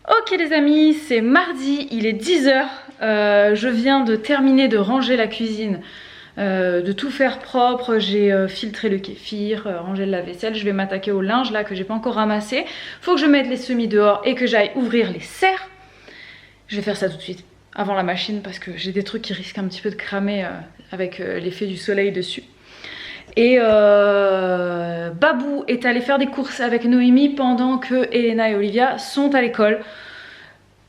Ok les amis, c'est mardi, il est 10 h. Je viens de terminer de ranger la cuisine, de tout faire propre. J'ai filtré le kéfir, rangé le lave-vaisselle. Je vais m'attaquer au linge là que j'ai pas encore ramassé. Faut que je mette les semis dehors et que j'aille ouvrir les serres. Je vais faire ça tout de suite, avant la machine, parce que j'ai des trucs qui risquent un petit peu de cramer avec l'effet du soleil dessus. Et Babou est allé faire des courses avec Noémie pendant que Elena et Olivia sont à l'école.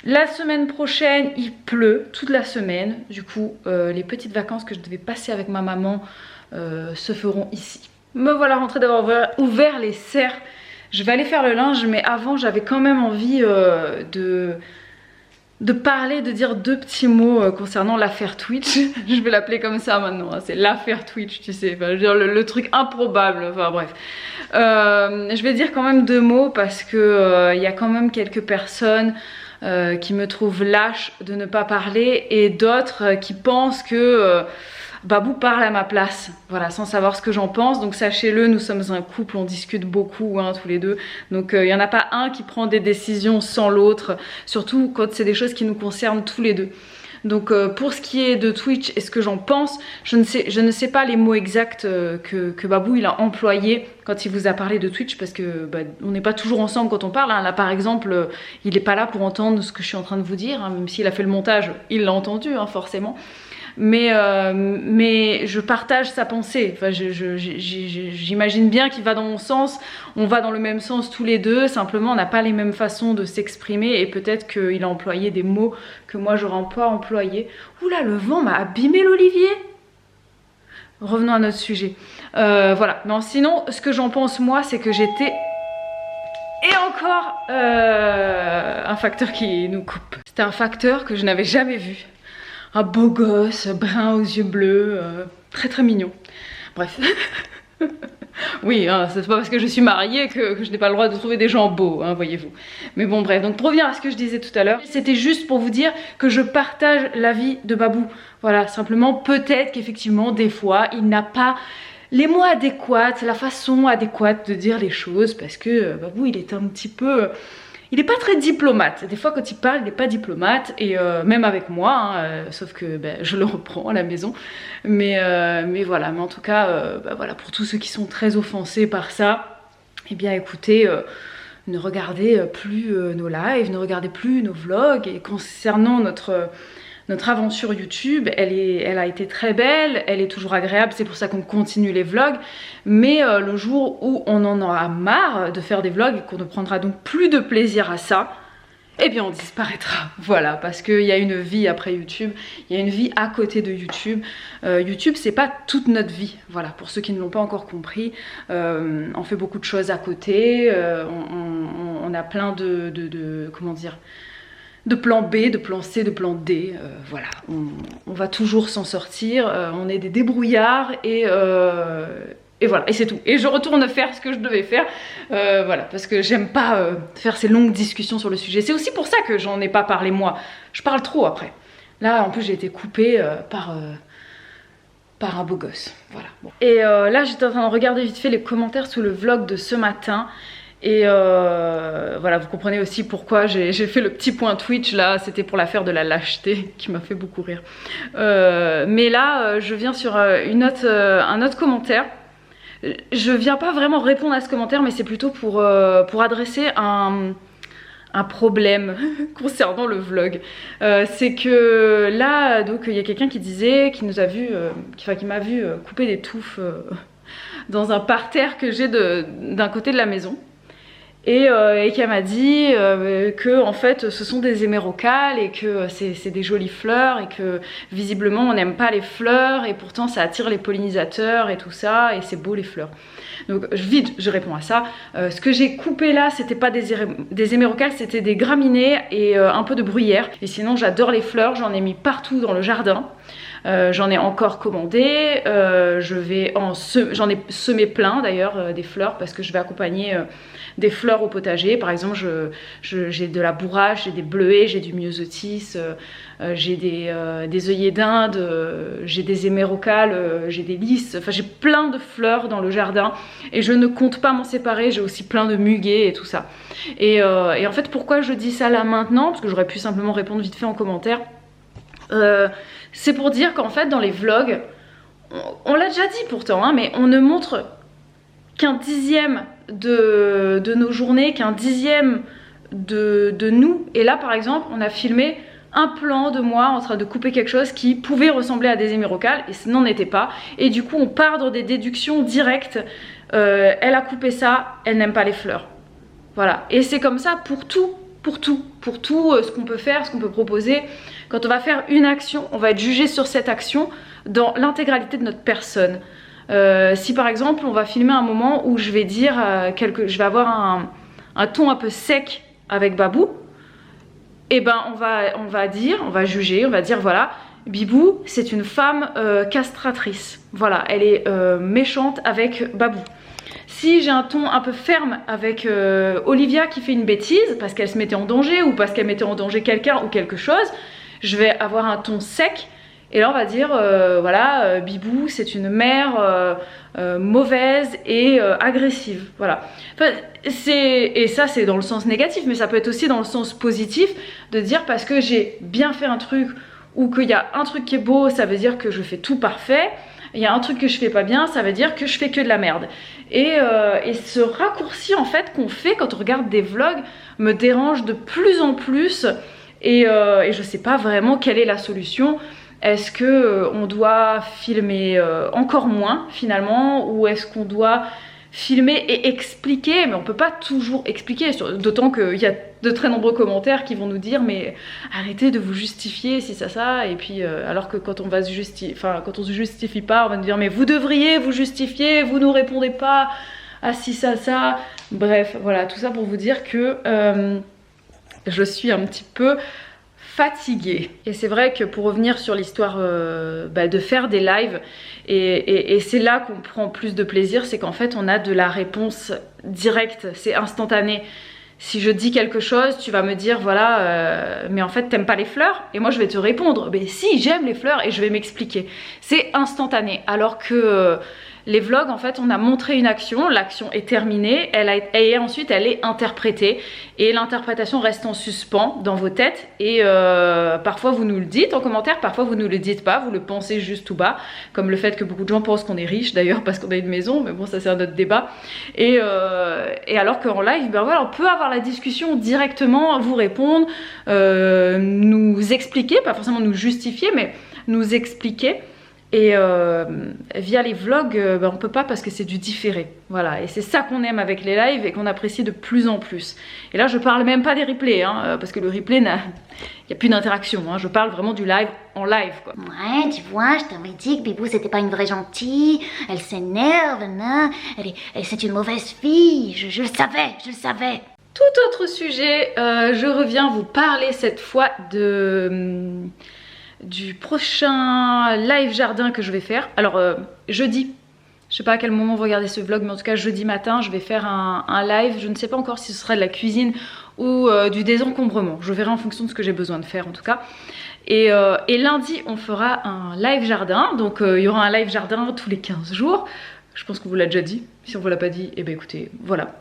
La semaine prochaine, il pleut toute la semaine. Du coup, les petites vacances que je devais passer avec ma maman se feront ici. Me voilà rentrée d'avoir ouvert les serres. Je vais aller faire le linge, mais avant, j'avais quand même envie de parler, de dire deux petits mots concernant l'affaire Twitch. Je vais l'appeler comme ça maintenant, hein. C'est l'affaire Twitch, tu sais, enfin, je veux dire le truc improbable, enfin bref. Je vais dire quand même deux mots parce que y a quand même quelques personnes qui me trouvent lâche de ne pas parler et d'autres qui pensent que Babou parle à ma place, voilà, sans savoir ce que j'en pense. Donc sachez-le, nous sommes un couple, on discute beaucoup hein, tous les deux. Donc il n'y en a pas un qui prend des décisions sans l'autre, surtout quand c'est des choses qui nous concernent tous les deux. Donc pour ce qui est de Twitch et ce que j'en pense, je ne sais pas les mots exacts que Babou il a employés quand il vous a parlé de Twitch, parce que on n'est pas toujours ensemble quand on parle hein. Là par exemple, il n'est pas là pour entendre ce que je suis en train de vous dire hein, même s'il a fait le montage, il l'a entendu hein, forcément. Mais je partage sa pensée, enfin, j'imagine bien qu'il va dans mon sens, on va dans le même sens tous les deux, simplement on n'a pas les mêmes façons de s'exprimer et peut-être qu'il a employé des mots que moi j'aurais pas employés. Oula, le vent m'a abîmé l'olivier. Revenons à notre sujet. Voilà, non sinon ce que j'en pense moi c'est que j'étais... Et encore un facteur qui nous coupe. C'était un facteur que je n'avais jamais vu. Un beau gosse, brun aux yeux bleus, très très mignon. Bref. Oui, hein, c'est pas parce que je suis mariée que je n'ai pas le droit de trouver des gens beaux, hein, voyez-vous. Mais bon, bref, donc pour revenir à ce que je disais tout à l'heure, c'était juste pour vous dire que je partage l'avis de Babou. Voilà, simplement, peut-être qu'effectivement, des fois, il n'a pas les mots adéquats, la façon adéquate de dire les choses, parce que Babou, il est un petit peu... Il n'est pas très diplomate, des fois quand il parle il n'est pas diplomate, et même avec moi, hein, sauf que je le reprends à la maison, mais voilà, mais en tout cas, voilà, pour tous ceux qui sont très offensés par ça, eh bien écoutez, ne regardez plus nos lives, ne regardez plus nos vlogs, et concernant notre aventure YouTube, elle a été très belle, elle est toujours agréable, c'est pour ça qu'on continue les vlogs, mais le jour où on en aura marre de faire des vlogs et qu'on ne prendra donc plus de plaisir à ça, eh bien on disparaîtra, voilà, parce qu'il y a une vie après YouTube, il y a une vie à côté de YouTube. YouTube c'est pas toute notre vie, voilà, pour ceux qui ne l'ont pas encore compris, on fait beaucoup de choses à côté, on a plein comment dire, de plan B, de plan C, de plan D, voilà, on va toujours s'en sortir, on est des débrouillards et voilà, et c'est tout. Et je retourne faire ce que je devais faire, voilà, parce que j'aime pas faire ces longues discussions sur le sujet. C'est aussi pour ça que j'en ai pas parlé moi, je parle trop après. Là en plus j'ai été coupée par un beau gosse, voilà. Bon. Et là j'étais en train de regarder vite fait les commentaires sous le vlog de ce matin. Et voilà, vous comprenez aussi pourquoi j'ai fait le petit point Twitch là, c'était pour l'affaire de la lâcheté qui m'a fait beaucoup rire. Mais là, je viens sur un autre commentaire. Je viens pas vraiment répondre à ce commentaire, mais c'est plutôt pour adresser un problème concernant le vlog. C'est que là, donc il y a quelqu'un qui disait, qui nous a vu, qui m'a vu couper des touffes dans un parterre que j'ai d'un côté de la maison. Et qui m'a dit que en fait ce sont des émeraucales et que c'est des jolies fleurs et que visiblement on n'aime pas les fleurs et pourtant ça attire les pollinisateurs et tout ça et c'est beau les fleurs. Donc vite je réponds à ça. Ce que j'ai coupé là c'était pas des émeraucales, c'était des graminées et un peu de bruyère. Et sinon j'adore les fleurs, j'en ai mis partout dans le jardin. J'en ai encore commandé, j'en ai semé plein d'ailleurs des fleurs parce que je vais accompagner des fleurs au potager. Par exemple, j'ai de la bourrache, j'ai des bleuets, j'ai du myosotis, j'ai des œillets d'Inde, j'ai des hémérocales, j'ai des lys, enfin j'ai plein de fleurs dans le jardin et je ne compte pas m'en séparer. J'ai aussi plein de muguets et tout ça. Et en fait, pourquoi je dis ça là maintenant, parce que j'aurais pu simplement répondre vite fait en commentaire, c'est pour dire qu'en fait dans les vlogs, on l'a déjà dit pourtant, hein, mais on ne montre qu'un dixième de nos journées, qu'un dixième de nous. Et là par exemple on a filmé un plan de moi en train de couper quelque chose qui pouvait ressembler à des hémérocales et ce n'en était pas. Et du coup on part dans des déductions directes. Elle a coupé ça, elle n'aime pas les fleurs. Voilà, et c'est comme ça pour tout ce qu'on peut faire, ce qu'on peut proposer. Quand on va faire une action, on va être jugé sur cette action dans l'intégralité de notre personne. Si par exemple on va filmer un moment où je vais dire je vais avoir un ton un peu sec avec Babou, et ben on va juger, on va dire voilà, Bibou c'est une femme castratrice, voilà, elle est méchante avec Babou. Si j'ai un ton un peu ferme avec Olivia qui fait une bêtise parce qu'elle se mettait en danger ou parce qu'elle mettait en danger quelqu'un ou quelque chose, je vais avoir un ton sec et là on va dire voilà, Bibou c'est une mère mauvaise et agressive, voilà. Enfin, et ça c'est dans le sens négatif, mais ça peut être aussi dans le sens positif de dire parce que j'ai bien fait un truc ou qu'il y a un truc qui est beau, ça veut dire que je fais tout parfait. Il y a un truc que je fais pas bien, ça veut dire que je fais que de la merde. Et ce raccourci en fait qu'on fait quand on regarde des vlogs me dérange de plus en plus et je sais pas vraiment quelle est la solution. Est-ce que on doit filmer encore moins finalement, ou est-ce qu'on doit filmer et expliquer? Mais on peut pas toujours expliquer, d'autant qu'il y a de très nombreux commentaires qui vont nous dire mais arrêtez de vous justifier si ça, et puis alors que quand on va se justifier, enfin quand on se justifie pas, on va nous dire mais vous devriez vous justifier, vous nous répondez pas à si ça. Bref, voilà, tout ça pour vous dire que je suis un petit peu fatiguée. Et c'est vrai que pour revenir sur l'histoire de faire des lives, et c'est là qu'on prend plus de plaisir, c'est qu'en fait on a de la réponse directe, c'est instantané. Si je dis quelque chose, tu vas me dire voilà, mais en fait t'aimes pas les fleurs, et moi je vais te répondre mais si, j'aime les fleurs, et je vais m'expliquer. C'est instantané, alors que les vlogs, en fait, on a montré une action, l'action est terminée, ensuite elle est interprétée, et l'interprétation reste en suspens dans vos têtes, et parfois vous nous le dites en commentaire, parfois vous ne le dites pas, vous le pensez juste tout bas, comme le fait que beaucoup de gens pensent qu'on est riche d'ailleurs parce qu'on a une maison, mais bon ça c'est un autre débat, et alors qu'en live, ben voilà, on peut avoir la discussion directement, vous répondre, nous expliquer, pas forcément nous justifier, mais nous expliquer. Et via les vlogs, on peut pas parce que c'est du différé. Voilà, et c'est ça qu'on aime avec les lives et qu'on apprécie de plus en plus. Et là, je parle même pas des replays, hein, parce que le replay, il n'y a plus d'interaction. Hein, je parle vraiment du live en live, quoi. Ouais, tu vois, je t'avais dit que Bibou, c'était pas une vraie gentille. Elle s'énerve, hein. C'est une mauvaise fille. Je le savais. Tout autre sujet, je reviens vous parler cette fois du prochain live jardin que je vais faire. Alors jeudi, je sais pas à quel moment vous regardez ce vlog, mais en tout cas jeudi matin je vais faire un live. Je ne sais pas encore si ce sera de la cuisine ou du désencombrement, je verrai en fonction de ce que j'ai besoin de faire en tout cas. Et lundi on fera un live jardin, donc il y aura un live jardin tous les 15 jours. Je pense qu'on vous l'a déjà dit. Si on vous l'a pas dit, eh ben écoutez, voilà.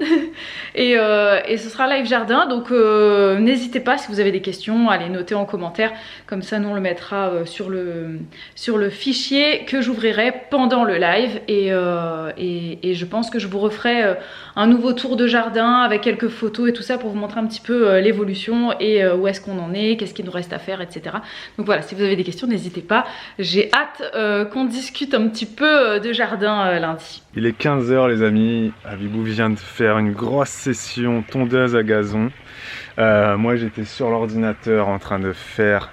et ce sera live jardin, donc n'hésitez pas si vous avez des questions à les noter en commentaire. Comme ça, nous on le mettra sur le fichier que j'ouvrirai pendant le live. Et je pense que je vous referai un nouveau tour de jardin avec quelques photos et tout ça pour vous montrer un petit peu l'évolution et où est-ce qu'on en est, qu'est-ce qu'il nous reste à faire, etc. Donc voilà, si vous avez des questions, n'hésitez pas. J'ai hâte qu'on discute un petit peu de jardin lundi. Il est 15 h les amis, Bibou vient de faire une grosse session tondeuse à gazon. Moi j'étais sur l'ordinateur en train de faire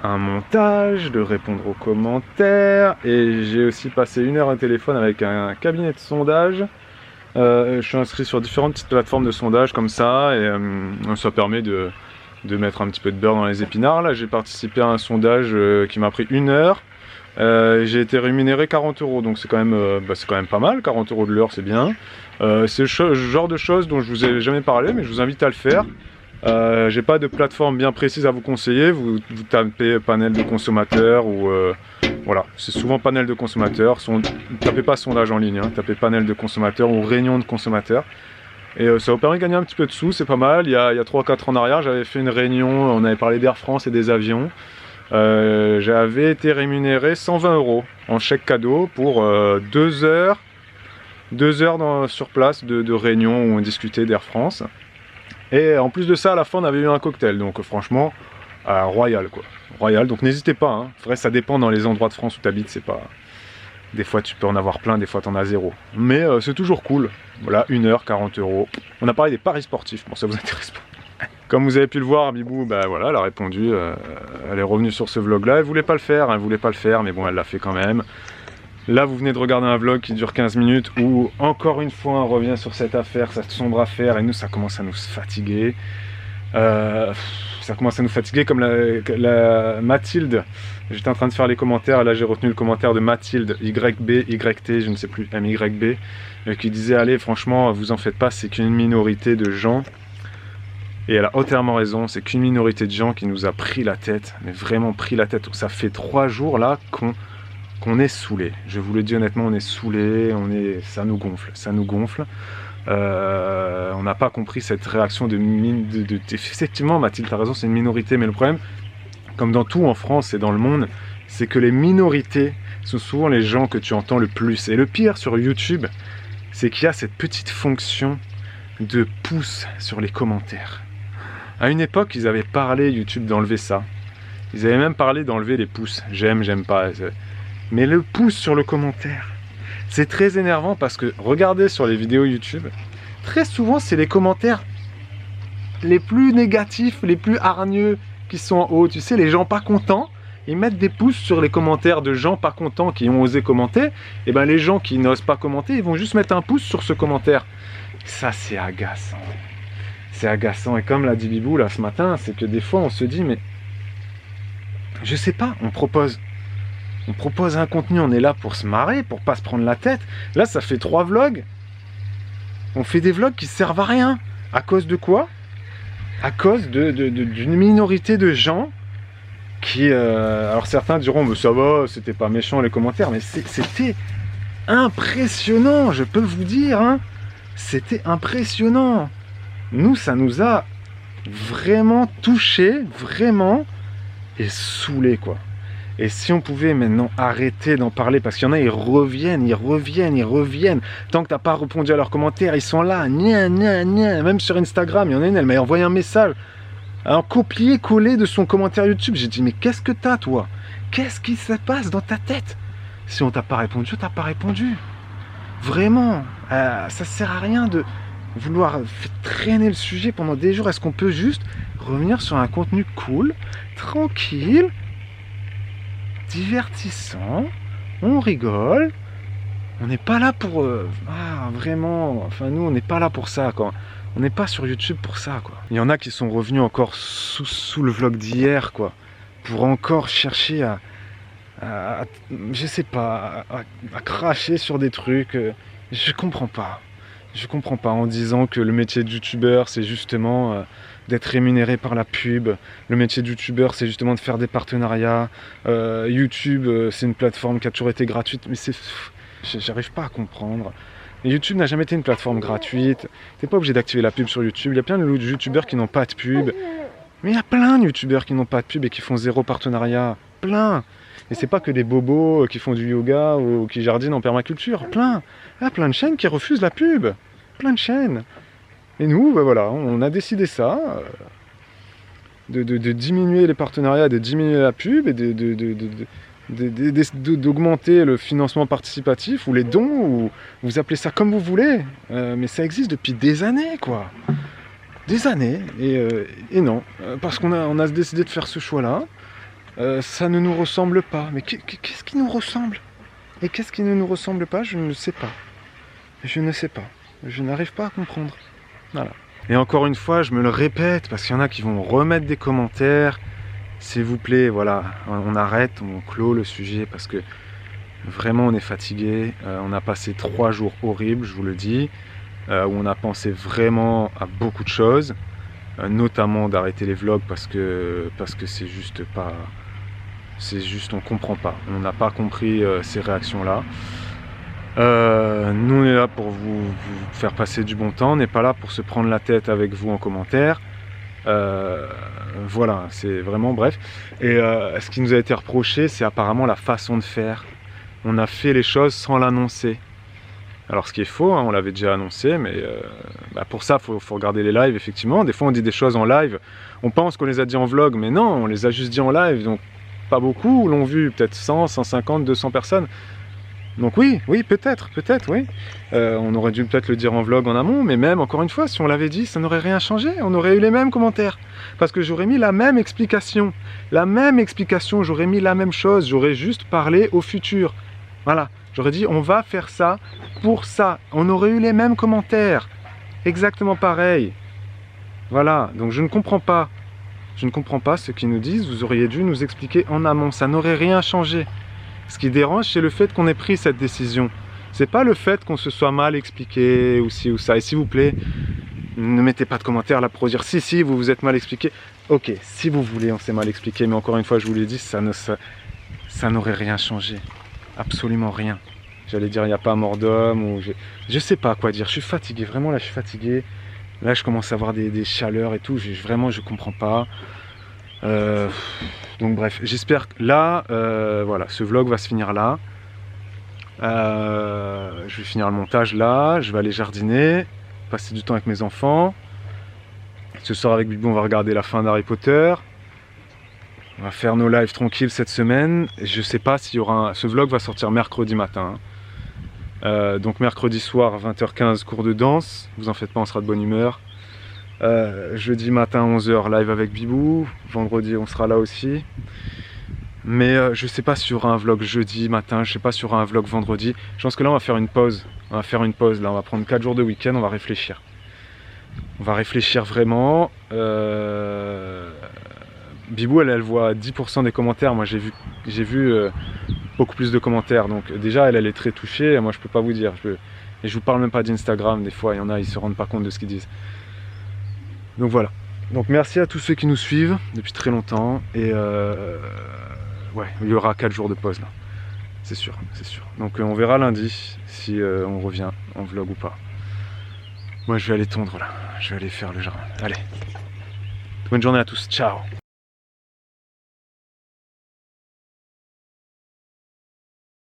un montage, de répondre aux commentaires, et j'ai aussi passé 1 heure au téléphone avec un cabinet de sondage. Je suis inscrit sur différentes petites plateformes de sondage comme ça, et ça permet de mettre un petit peu de beurre dans les épinards. Là j'ai participé à un sondage qui m'a pris 1 heure J'ai été rémunéré 40 €, donc c'est quand même pas mal, 40 € de l'heure, c'est bien. C'est le genre de choses dont je vous ai jamais parlé, mais je vous invite à le faire. J'ai pas de plateforme bien précise à vous conseiller, vous tapez panel de consommateurs ou voilà, c'est souvent panel de consommateurs, tapez pas sondage en ligne, hein, tapez panel de consommateurs ou réunion de consommateurs. Et ça vous permet de gagner un petit peu de sous, c'est pas mal. Il y a 3-4 ans en arrière, j'avais fait une réunion, on avait parlé d'Air France et des avions. J'avais été rémunéré 120 € en chèque cadeau pour 2 heures sur place de réunion où on discutait d'Air France. Et en plus de ça, à la fin, on avait eu un cocktail. Donc franchement, royal quoi. Royal, donc n'hésitez pas. Hein. Vrai, ça dépend dans les endroits de France où tu habites. C'est pas... Des fois, tu peux en avoir plein, des fois, tu en as 0. Mais c'est toujours cool. Voilà, 1 heure, 40 €. On a parlé des paris sportifs. Bon, ça vous intéresse pas. Comme vous avez pu le voir, Bibou, bah voilà, elle a répondu, elle est revenue sur ce vlog-là. Elle voulait pas le faire, mais bon, elle l'a fait quand même. Là, vous venez de regarder un vlog qui dure 15 minutes où, encore une fois, on revient sur cette affaire, cette sombre affaire, et nous, ça commence à nous fatiguer. Ça commence à nous fatiguer, comme la Mathilde. J'étais en train de faire les commentaires, et là, j'ai retenu le commentaire de Mathilde, YT, je ne sais plus, MYB, qui disait, allez, franchement, vous en faites pas, c'est qu'une minorité de gens. Et elle a entièrement raison, c'est qu'une minorité de gens qui nous a pris la tête, mais vraiment pris la tête. Ça fait 3 jours là qu'on est saoulé. Je vous le dis honnêtement, on est saoulé, ça nous gonfle. On n'a pas compris cette réaction effectivement, Mathilde, t'as raison, c'est une minorité, mais le problème, comme dans tout en France et dans le monde, c'est que les minorités sont souvent les gens que tu entends le plus. Et le pire sur YouTube, c'est qu'il y a cette petite fonction de pouce sur les commentaires. À une époque, ils avaient parlé, YouTube, d'enlever ça. Ils avaient même parlé d'enlever les pouces. J'aime pas. Mais le pouce sur le commentaire, c'est très énervant parce que, regardez sur les vidéos YouTube, très souvent, c'est les commentaires les plus négatifs, les plus hargneux qui sont en haut. Tu sais, les gens pas contents, ils mettent des pouces sur les commentaires de gens pas contents qui ont osé commenter. Et ben les gens qui n'osent pas commenter, ils vont juste mettre un pouce sur ce commentaire. Ça, c'est agaçant. C'est agaçant. Et comme l'a dit Bibou là ce matin, c'est que des fois on se dit, mais je sais pas, on propose un contenu, on est là pour se marrer, pour pas se prendre la tête. Là, ça fait 3 vlogs. On fait des vlogs qui servent à rien. À cause de quoi? À cause d'une minorité de gens qui... alors certains diront, mais ça va, c'était pas méchant les commentaires, mais c'était impressionnant, je peux vous dire, hein. C'était impressionnant. Nous, ça nous a vraiment touchés, vraiment, et saoulés, quoi. Et si on pouvait maintenant arrêter d'en parler, parce qu'il y en a, ils reviennent. Tant que t'as pas répondu à leurs commentaires, ils sont là, gna. Même sur Instagram, il y en a une, elle m'a envoyé un message, un copier-coller de son commentaire YouTube. J'ai dit, mais qu'est-ce que t'as, toi? Qu'est-ce qui se passe dans ta tête? Si on t'a pas répondu, t'as pas répondu. Vraiment, ça sert à rien de vouloir traîner le sujet pendant des jours. Est-ce qu'on peut juste revenir sur un contenu cool, tranquille, divertissant, on rigole, on n'est pas là pour... vraiment, enfin nous on n'est pas là pour ça, quoi. On n'est pas sur YouTube pour ça, quoi. Il y en a qui sont revenus encore sous le vlog d'hier, quoi, pour encore chercher je sais pas, à cracher sur des trucs. Je comprends pas en disant que le métier de youtubeur c'est justement d'être rémunéré par la pub. Le métier de youtubeur c'est justement de faire des partenariats. YouTube c'est une plateforme qui a toujours été gratuite, mais j'arrive pas à comprendre. Et YouTube n'a jamais été une plateforme gratuite. T'es pas obligé d'activer la pub sur YouTube. Il y a plein de youtubeurs qui n'ont pas de pub, mais il y a plein de youtubeurs qui n'ont pas de pub et qui font 0 partenariat, plein. Et c'est pas que des bobos qui font du yoga ou qui jardinent en permaculture, plein. Il y a plein de chaînes qui refusent la pub, plein de chaînes. Et nous, ben voilà, on a décidé ça, de diminuer les partenariats, de diminuer la pub et d'augmenter le financement participatif ou les dons, ou vous appelez ça comme vous voulez, mais ça existe depuis des années, quoi. Des années, et non, parce qu'on a décidé de faire ce choix-là. Ça ne nous ressemble pas. Mais qu'est-ce qui nous ressemble? Et qu'est-ce qui ne nous ressemble pas? Je ne sais pas. Je ne sais pas. Je n'arrive pas à comprendre. Voilà. Et encore une fois, je me le répète, parce qu'il y en a qui vont remettre des commentaires s'il vous plaît, voilà, on arrête, on clôt le sujet parce que vraiment on est fatigué. On a passé 3 jours horribles, je vous le dis, où on a pensé vraiment à beaucoup de choses, notamment d'arrêter les vlogs parce que c'est juste pas... on comprend pas. On n'a pas compris ces réactions-là. Nous on est là pour vous faire passer du bon temps, on n'est pas là pour se prendre la tête avec vous en commentaire. Voilà, c'est vraiment bref. Et ce qui nous a été reproché, c'est apparemment la façon de faire. On a fait les choses sans l'annoncer. Alors ce qui est faux, hein, on l'avait déjà annoncé, mais pour ça, faut regarder les lives, effectivement. Des fois on dit des choses en live, on pense qu'on les a dit en vlog, mais non, on les a juste dit en live, donc pas beaucoup l'ont vu, peut-être 100, 150, 200 personnes. Donc oui, peut-être, oui. On aurait dû peut-être le dire en vlog en amont, mais même, encore une fois, si on l'avait dit, ça n'aurait rien changé. On aurait eu les mêmes commentaires. Parce que j'aurais mis la même explication. J'aurais mis la même chose. J'aurais juste parlé au futur. Voilà. J'aurais dit, on va faire ça pour ça. On aurait eu les mêmes commentaires. Exactement pareil. Voilà. Donc je ne comprends pas. Je ne comprends pas ce qu'ils nous disent. Vous auriez dû nous expliquer en amont. Ça n'aurait rien changé. Ce qui dérange, c'est le fait qu'on ait pris cette décision. C'est pas le fait qu'on se soit mal expliqué ou ci ou ça. Et s'il vous plaît, ne mettez pas de commentaires là pour dire si, vous vous êtes mal expliqué. Ok, si vous voulez, on s'est mal expliqué, mais encore une fois, je vous l'ai dit, ça n'aurait rien changé. Absolument rien. J'allais dire, il n'y a pas mort d'homme, ou je sais pas quoi dire. Je suis fatigué, vraiment là, je suis fatigué. Là, je commence à avoir des chaleurs et tout. Vraiment, je comprends pas. Donc bref, j'espère que là, voilà, ce vlog va se finir là. Je vais finir le montage là, je vais aller jardiner, passer du temps avec mes enfants. Ce soir avec Bibou, on va regarder la fin d'Harry Potter. On va faire nos lives tranquilles cette semaine. Et je sais pas s'il y aura ce vlog va sortir mercredi matin. Donc mercredi soir, 20h15, cours de danse. Vous en faites pas, on sera de bonne humeur. Jeudi matin 11h live avec Bibou, vendredi on sera là aussi, mais je sais pas s'il y aura un vlog jeudi matin, je sais pas s'il y aura un vlog vendredi. Je pense que là on va faire une pause, là on va prendre 4 jours de week-end, on va réfléchir vraiment. Bibou elle voit 10% des commentaires, moi j'ai vu beaucoup plus de commentaires, donc déjà elle est très touchée, moi je peux pas vous dire, et je vous parle même pas d'Instagram, des fois il y en a, ils se rendent pas compte de ce qu'ils disent. Donc voilà, donc merci à tous ceux qui nous suivent depuis très longtemps, et ouais, il y aura 4 jours de pause là, c'est sûr. Donc on verra lundi si on revient en vlog ou pas. Moi je vais aller tondre là, je vais aller faire le jardin, allez, bonne journée à tous, ciao.